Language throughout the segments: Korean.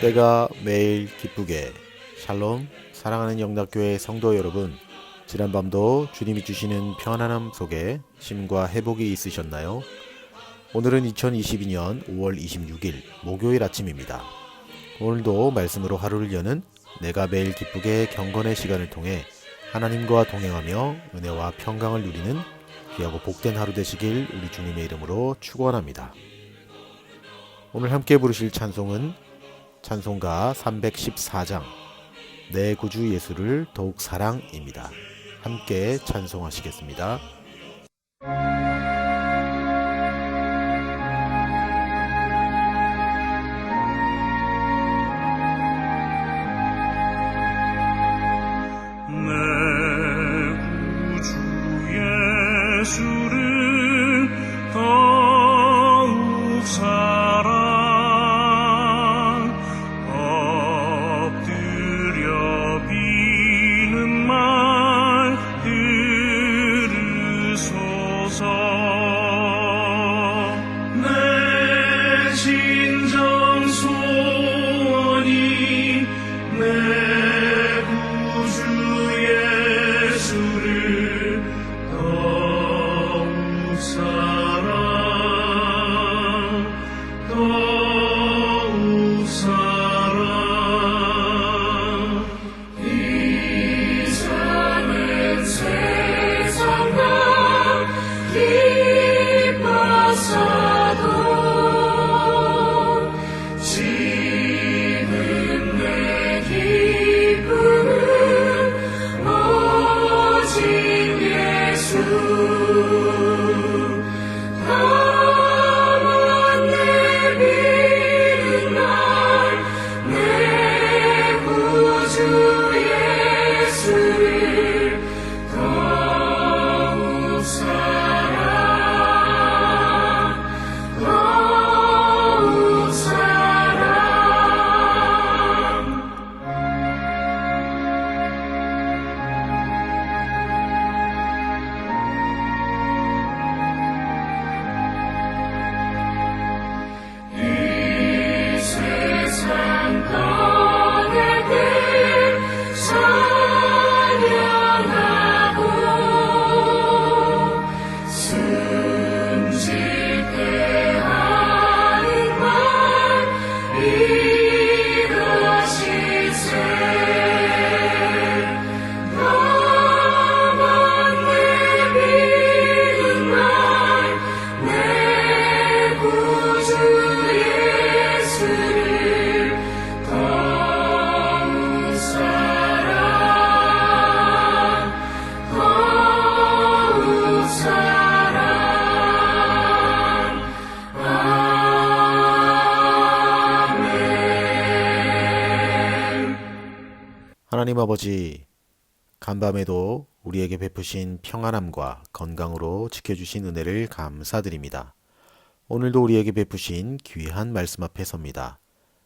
때가 매일 기쁘게. 샬롬. 사랑하는 영락교회 성도 여러분, 지난밤도 주님이 주시는 편안함 속에 쉼과 회복이 있으셨나요? 오늘은 2022년 5월 26일 목요일 아침입니다. 오늘도 말씀으로 하루를 여는 내가 매일 기쁘게 경건의 시간을 통해 하나님과 동행하며 은혜와 평강을 누리는 귀하고 복된 하루 되시길 우리 주님의 이름으로 축원합니다. 오늘 함께 부르실 찬송은 찬송가 314장 내 구주 예수를 더욱 사랑입니다. 함께 찬송하시겠습니다. 하나님 아버지, 간밤에도 우리에게 베푸신 평안함과 건강으로 지켜주신 은혜를 감사드립니다. 오늘도 우리에게 베푸신 귀한 말씀 앞에 섭니다.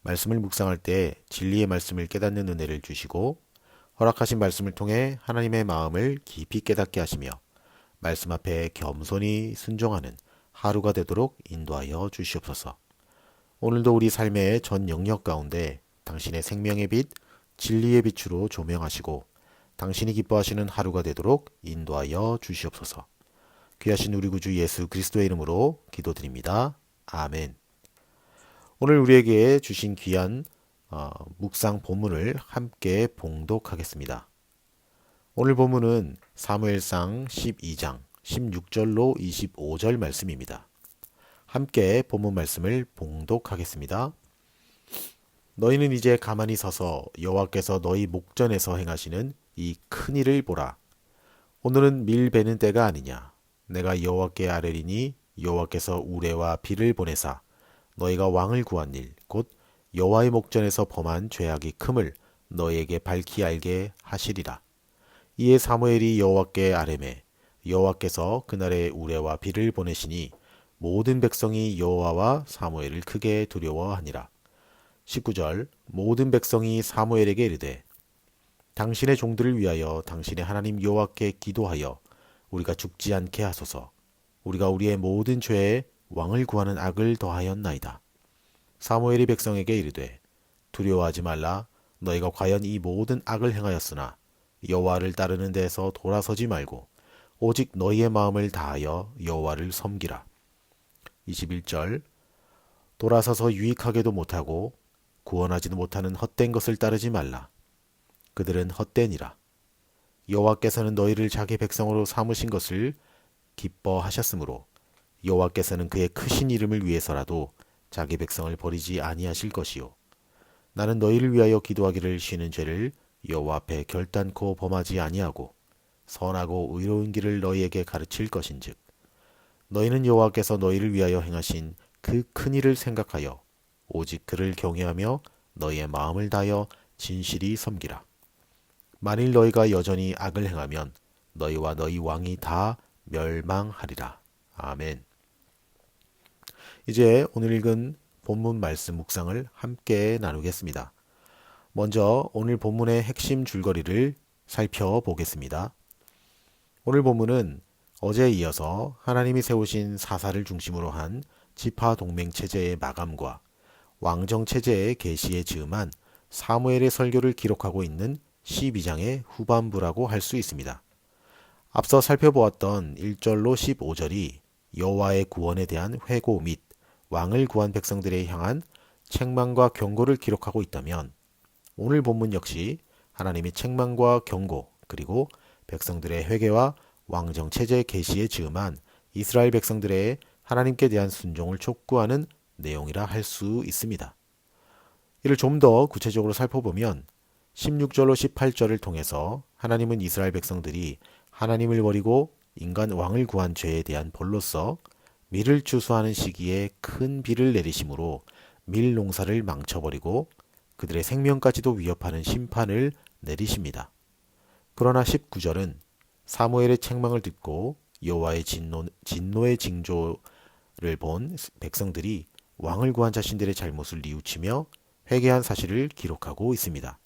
말씀을 묵상할 때 진리의 말씀을 깨닫는 은혜를 주시고 허락하신 말씀을 통해 하나님의 마음을 깊이 깨닫게 하시며 말씀 앞에 겸손히 순종하는 하루가 되도록 인도하여 주시옵소서. 오늘도 우리 삶의 전 영역 가운데 당신의 생명의 빛, 진리의 빛으로 조명하시고 당신이 기뻐하시는 하루가 되도록 인도하여 주시옵소서. 귀하신 우리 구주 예수 그리스도의 이름으로 기도드립니다. 아멘. 오늘 우리에게 주신 귀한 묵상 본문을 함께 봉독하겠습니다. 오늘 본문은 사무엘상 12장 16절로 25절 말씀입니다. 함께 본문 말씀을 봉독하겠습니다. 너희는 이제 가만히 서서 여호와께서 너희 목전에서 행하시는 이 큰 일을 보라. 오늘은 밀 베는 때가 아니냐. 내가 여호와께 아뢰리니 여호와께서 우레와 비를 보내사 너희가 왕을 구한 일 곧 여호와의 목전에서 범한 죄악이 큼을 너희에게 밝히 알게 하시리라. 이에 사무엘이 여호와께 아뢰매 여호와께서 그날에 우레와 비를 보내시니 모든 백성이 여호와와 사무엘을 크게 두려워하니라. 19절 모든 백성이 사무엘에게 이르되 당신의 종들을 위하여 당신의 하나님 여호와께 기도하여 우리가 죽지 않게 하소서. 우리가 우리의 모든 죄에 왕을 구하는 악을 더하였나이다. 사무엘이 백성에게 이르되 두려워하지 말라. 너희가 과연 이 모든 악을 행하였으나 여호와를 따르는 데에서 돌아서지 말고 오직 너희의 마음을 다하여 여호와를 섬기라. 21절 돌아서서 유익하게도 못하고 구원하지도 못하는 헛된 것을 따르지 말라. 그들은 헛되니라. 여호와께서는 너희를 자기 백성으로 삼으신 것을 기뻐하셨으므로 여호와께서는 그의 크신 이름을 위해서라도 자기 백성을 버리지 아니하실 것이요 나는 너희를 위하여 기도하기를 쉬는 죄를 여호와 앞에 결단코 범하지 아니하고 선하고 의로운 길을 너희에게 가르칠 것인즉 너희는 여호와께서 너희를 위하여 행하신 그 큰 일을 생각하여 오직 그를 경외하며 너희의 마음을 다하여 진실이 섬기라. 만일 너희가 여전히 악을 행하면 너희와 너희 왕이 다 멸망하리라. 아멘. 이제 오늘 읽은 본문 말씀 묵상을 함께 나누겠습니다. 먼저 오늘 본문의 핵심 줄거리를 살펴보겠습니다. 오늘 본문은 어제에 이어서 하나님이 세우신 사사를 중심으로 한 지파 동맹 체제의 마감과 왕정 체제의 계시에 즈음한 사무엘의 설교를 기록하고 있는 12장의 후반부라고 할 수 있습니다. 앞서 살펴보았던 1절로 15절이 여호와의 구원에 대한 회고 및 왕을 구한 백성들에 향한 책망과 경고를 기록하고 있다면 오늘 본문 역시 하나님의 책망과 경고 그리고 백성들의 회개와 왕정 체제 계시에 즈음한 이스라엘 백성들의 하나님께 대한 순종을 촉구하는 내용이라 할 수 있습니다. 이를 좀 더 구체적으로 살펴보면 16절로 18절을 통해서 하나님은 이스라엘 백성들이 하나님을 버리고 인간 왕을 구한 죄에 대한 벌로서 밀을 추수하는 시기에 큰 비를 내리심으로 밀 농사를 망쳐버리고 그들의 생명까지도 위협하는 심판을 내리십니다. 그러나 19절은 사무엘의 책망을 듣고 여호와의 진노의 징조를 본 백성들이 왕을 구한 자신들의 잘못을 뉘우치며 회개한 사실을 기록하고 있습니다.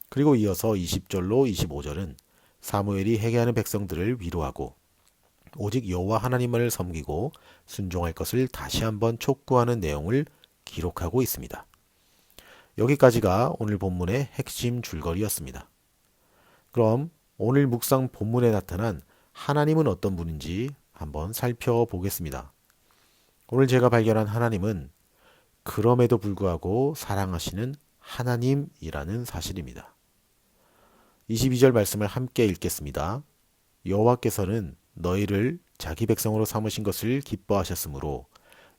그리고 이어서 20절로 25절은 사무엘이 회개하는 백성들을 위로하고 오직 여호와 하나님만을 섬기고 순종할 것을 다시 한번 촉구하는 내용을 기록하고 있습니다. 여기까지가 오늘 본문의 핵심 줄거리였습니다. 그럼 오늘 묵상 본문에 나타난 하나님은 어떤 분인지 한번 살펴보겠습니다. 오늘 제가 발견한 하나님은 그럼에도 불구하고 사랑하시는 하나님이라는 사실입니다. 22절 말씀을 함께 읽겠습니다. 여호와께서는 너희를 자기 백성으로 삼으신 것을 기뻐하셨으므로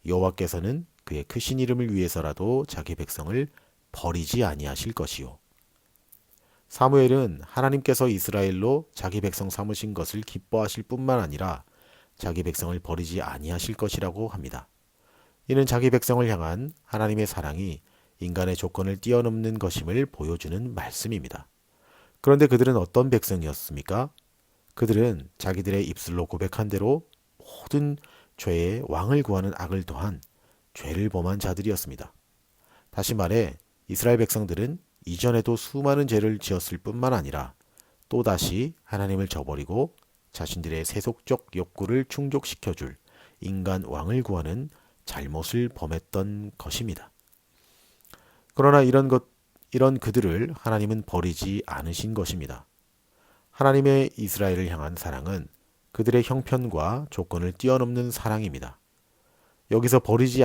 여호와께서는 그의 크신 이름을 위해서라도 자기 백성을 버리지 아니하실 것이요. 사무엘은 하나님께서 이스라엘로 자기 백성 삼으신 것을 기뻐하실 뿐만 아니라 자기 백성을 버리지 아니하실 것이라고 합니다. 이는 자기 백성을 향한 하나님의 사랑이 인간의 조건을 뛰어넘는 것임을 보여주는 말씀입니다. 그런데 그들은 어떤 백성이었습니까? 그들은 자기들의 입술로 고백한 대로 모든 죄의 왕을 구하는 악을 더한 죄를 범한 자들이었습니다. 다시 말해 이스라엘 백성들은 이전에도 수많은 죄를 지었을 뿐만 아니라 또다시 하나님을 저버리고 자신들의 세속적 욕구를 충족시켜줄 인간 왕을 구하는 잘못을 범했던 것입니다. 그러나 이런 그들을 하나님은 버리지 않으신 것입니다. 하나님의 이스라엘을 향한 사랑은 그들의 형편과 조건을 뛰어넘는 사랑입니다. 여기서 버리지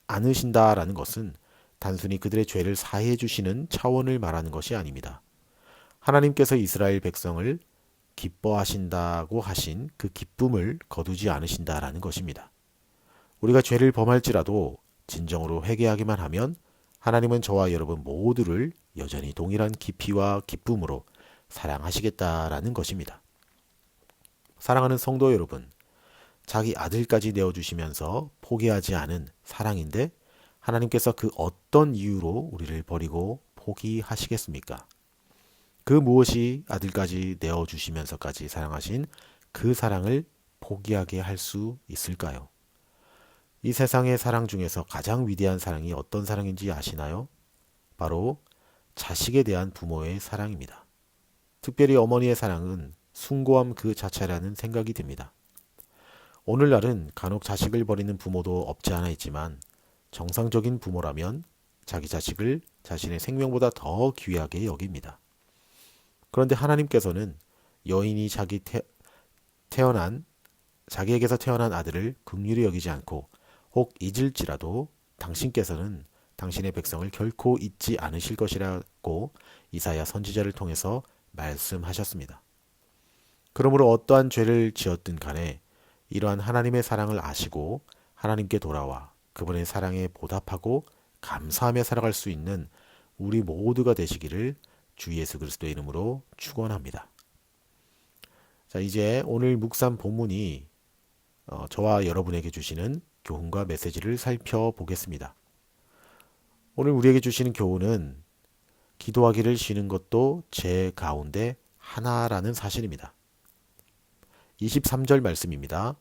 않으신다라는 것은 단순히 그들의 죄를 사해 주시는 차원을 말하는 것이 아닙니다. 하나님께서 이스라엘 백성을 기뻐하신다고 하신 그 기쁨을 거두지 않으신다라는 것입니다. 우리가 죄를 범할지라도 진정으로 회개하기만 하면 하나님은 저와 여러분 모두를 여전히 동일한 깊이와 기쁨으로 사랑하시겠다라는 것입니다. 사랑하는 성도 여러분, 자기 아들까지 내어주시면서 포기하지 않은 사랑인데 하나님께서 그 어떤 이유로 우리를 버리고 포기하시겠습니까? 그 무엇이 아들까지 내어주시면서까지 사랑하신 그 사랑을 포기하게 할 수 있을까요? 이 세상의 사랑 중에서 가장 위대한 사랑이 어떤 사랑인지 아시나요? 바로 자식에 대한 부모의 사랑입니다. 특별히 어머니의 사랑은 숭고함 그 자체라는 생각이 듭니다. 오늘날은 간혹 자식을 버리는 부모도 없지 않아 있지만 정상적인 부모라면 자기 자식을 자신의 생명보다 더 귀하게 여깁니다. 그런데 하나님께서는 여인이 자기에게서 태어난 아들을 긍휼히 여기지 않고 혹 잊을지라도 당신께서는 당신의 백성을 결코 잊지 않으실 것이라고 이사야 선지자를 통해서 말씀하셨습니다. 그러므로 어떠한 죄를 지었든 간에 이러한 하나님의 사랑을 아시고 하나님께 돌아와 그분의 사랑에 보답하고 감사하며 살아갈 수 있는 우리 모두가 되시기를 주 예수 그리스도의 이름으로 축원합니다. 자, 이제 오늘 묵상 본문이 저와 여러분에게 주시는 교훈과 메시지를 살펴보겠습니다. 오늘 우리에게 주시는 교훈은 기도하기를 쉬는 것도 죄 가운데 하나라는 사실입니다. 23절 말씀입니다.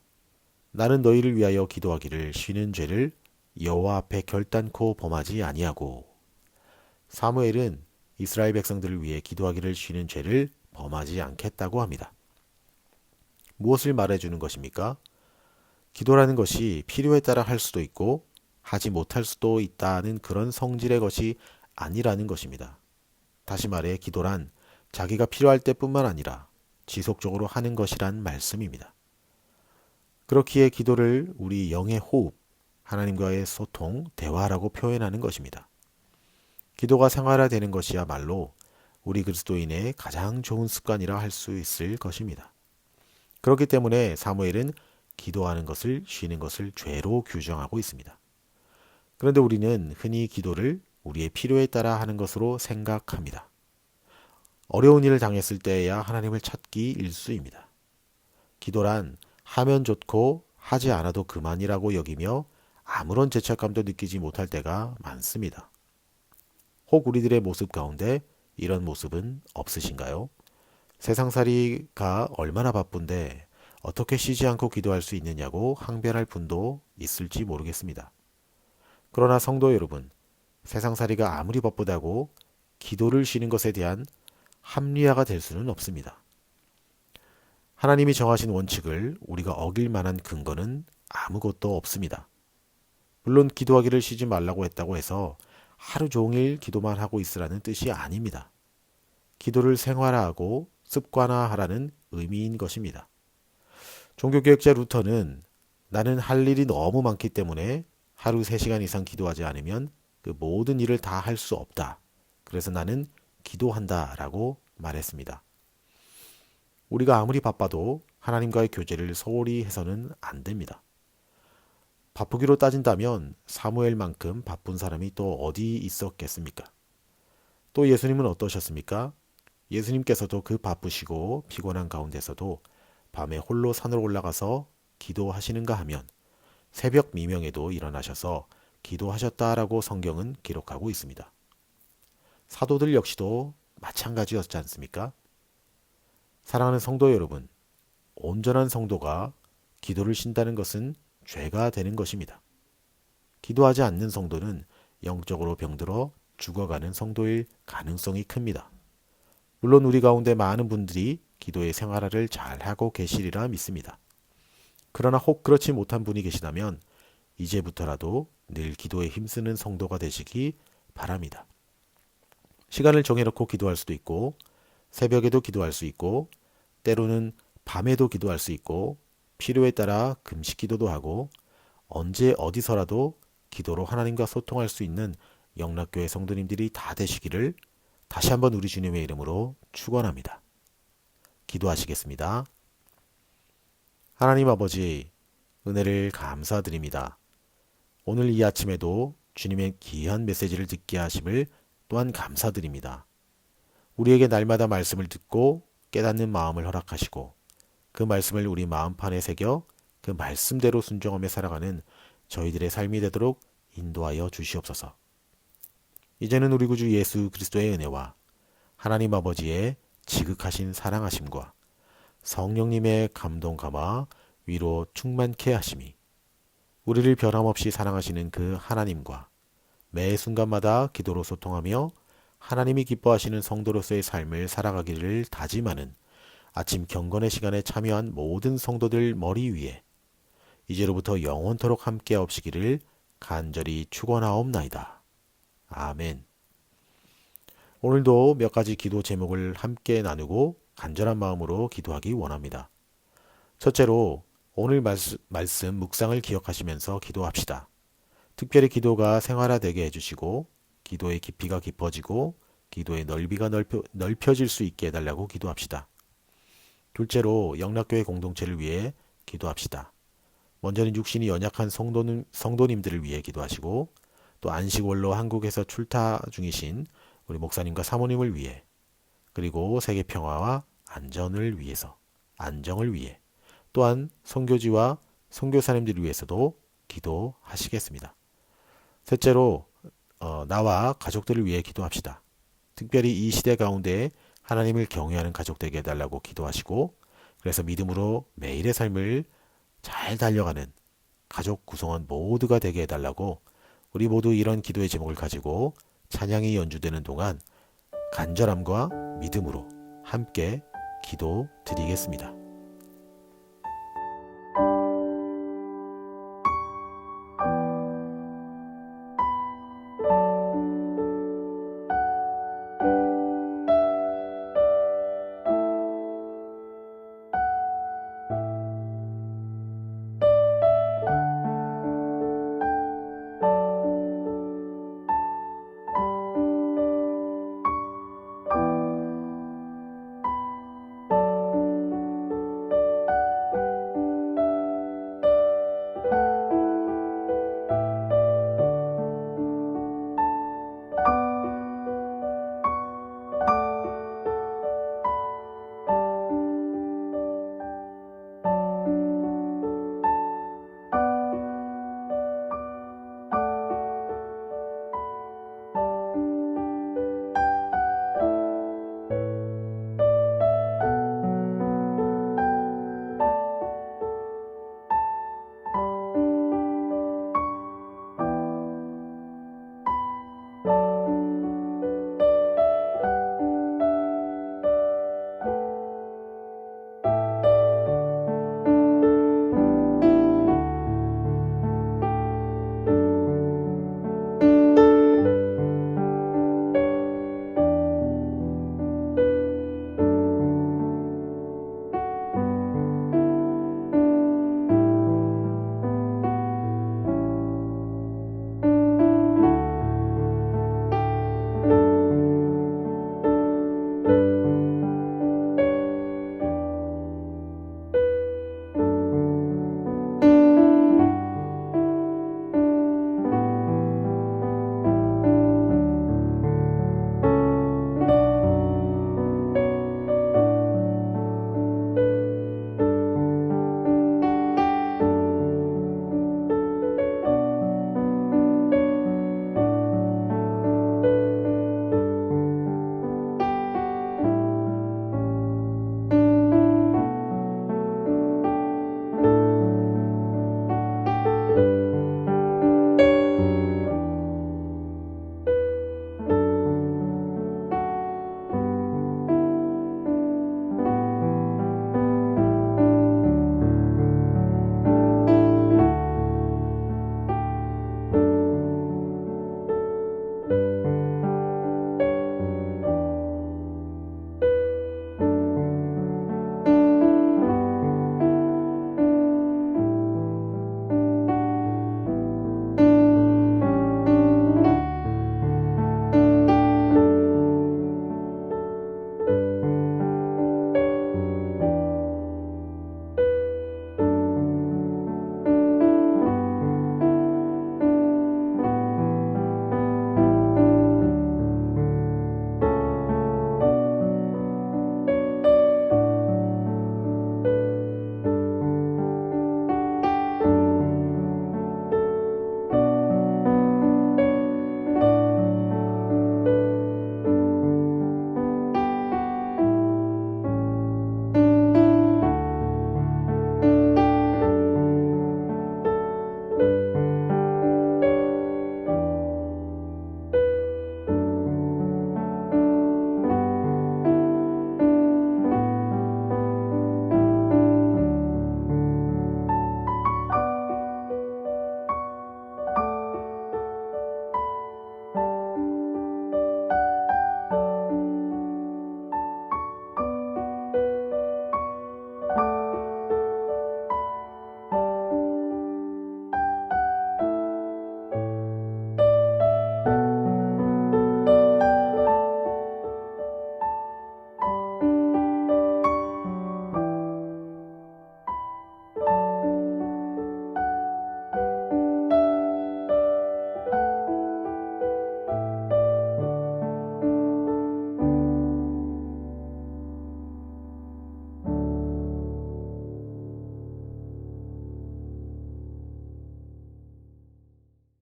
나는 너희를 위하여 기도하기를 쉬는 죄를 여호와 앞에 결단코 범하지 아니하고. 사무엘은 이스라엘 백성들을 위해 기도하기를 쉬는 죄를 범하지 않겠다고 합니다. 무엇을 말해주는 것입니까? 기도라는 것이 필요에 따라 할 수도 있고 하지 못할 수도 있다는 그런 성질의 것이 아니라는 것입니다. 다시 말해 기도란 자기가 필요할 때뿐만 아니라 지속적으로 하는 것이란 말씀입니다. 그렇기에 기도를 우리 영의 호흡, 하나님과의 소통, 대화라고 표현하는 것입니다. 기도가 생활화되는 것이야말로 우리 그리스도인의 가장 좋은 습관이라 할 수 있을 것입니다. 그렇기 때문에 사무엘은 기도하는 것을 쉬는 것을 죄로 규정하고 있습니다. 그런데 우리는 흔히 기도를 우리의 필요에 따라 하는 것으로 생각합니다. 어려운 일을 당했을 때에야 하나님을 찾기 일쑤입니다. 기도란 하면 좋고 하지 않아도 그만이라고 여기며 아무런 죄책감도 느끼지 못할 때가 많습니다. 혹 우리들의 모습 가운데 이런 모습은 없으신가요? 세상살이가 얼마나 바쁜데 어떻게 쉬지 않고 기도할 수 있느냐고 항변할 분도 있을지 모르겠습니다. 그러나 성도 여러분, 세상살이가 아무리 바쁘다고 기도를 쉬는 것에 대한 합리화가 될 수는 없습니다. 하나님이 정하신 원칙을 우리가 어길 만한 근거는 아무것도 없습니다. 물론 기도하기를 쉬지 말라고 했다고 해서 하루 종일 기도만 하고 있으라는 뜻이 아닙니다. 기도를 생활화하고 습관화하라는 의미인 것입니다. 종교개혁자 루터는 나는 할 일이 너무 많기 때문에 하루 3시간 이상 기도하지 않으면 그 모든 일을 다 할 수 없다. 그래서 나는 기도한다 라고 말했습니다. 우리가 아무리 바빠도 하나님과의 교제를 소홀히 해서는 안 됩니다. 바쁘기로 따진다면 사무엘만큼 바쁜 사람이 또 어디 있었겠습니까? 또 예수님은 어떠셨습니까? 예수님께서도 그 바쁘시고 피곤한 가운데서도 밤에 홀로 산으로 올라가서 기도하시는가 하면 새벽 미명에도 일어나셔서 기도하셨다라고 성경은 기록하고 있습니다. 사도들 역시도 마찬가지였지 않습니까? 사랑하는 성도 여러분, 온전한 성도가 기도를 쉰다는 것은 죄가 되는 것입니다. 기도하지 않는 성도는 영적으로 병들어 죽어가는 성도일 가능성이 큽니다. 물론 우리 가운데 많은 분들이 기도의 생활화를 잘하고 계시리라 믿습니다. 그러나 혹 그렇지 못한 분이 계시다면 이제부터라도 늘 기도에 힘쓰는 성도가 되시기 바랍니다. 시간을 정해놓고 기도할 수도 있고 새벽에도 기도할 수 있고 때로는 밤에도 기도할 수 있고 필요에 따라 금식 기도도 하고 언제 어디서라도 기도로 하나님과 소통할 수 있는 영락교회 성도님들이 다 되시기를 다시 한번 우리 주님의 이름으로 축원합니다. 기도하시겠습니다. 하나님 아버지, 은혜를 감사드립니다. 오늘 이 아침에도 주님의 귀한 메시지를 듣게 하심을 또한 감사드립니다. 우리에게 날마다 말씀을 듣고 깨닫는 마음을 허락하시고 그 말씀을 우리 마음판에 새겨 그 말씀대로 순종하며 살아가는 저희들의 삶이 되도록 인도하여 주시옵소서. 이제는 우리 구주 예수 그리스도의 은혜와 하나님 아버지의 지극하신 사랑하심과 성령님의 감동 감화 위로 충만케 하심이 우리를 변함없이 사랑하시는 그 하나님과 매 순간마다 기도로 소통하며 하나님이 기뻐하시는 성도로서의 삶을 살아가기를 다짐하는 아침 경건의 시간에 참여한 모든 성도들 머리 위에 이제로부터 영원토록 함께 없으기를 간절히 축원하옵나이다. 아멘. 오늘도 몇 가지 기도 제목을 함께 나누고 간절한 마음으로 기도하기 원합니다. 첫째로 오늘 말씀 묵상을 기억하시면서 기도합시다. 특별히 기도가 생활화되게 해주시고 기도의 깊이가 깊어지고 기도의 넓이가 넓혀질 수 있게 해달라고 기도합시다. 둘째로 영락교회 공동체를 위해 기도합시다. 먼저는 육신이 연약한 성도님들을 위해 기도하시고 또 안식월로 한국에서 출타 중이신 우리 목사님과 사모님을 위해 그리고 세계 평화와 안전을 위해 또한 선교지와 선교사님들을 위해서도 기도하시겠습니다. 셋째로 나와 가족들을 위해 기도합시다. 특별히 이 시대 가운데 하나님을 경외하는 가족 되게 해달라고 기도하시고 그래서 믿음으로 매일의 삶을 잘 달려가는 가족 구성원 모두가 되게 해달라고 우리 모두 이런 기도의 제목을 가지고 찬양이 연주되는 동안 간절함과 믿음으로 함께 기도 드리겠습니다.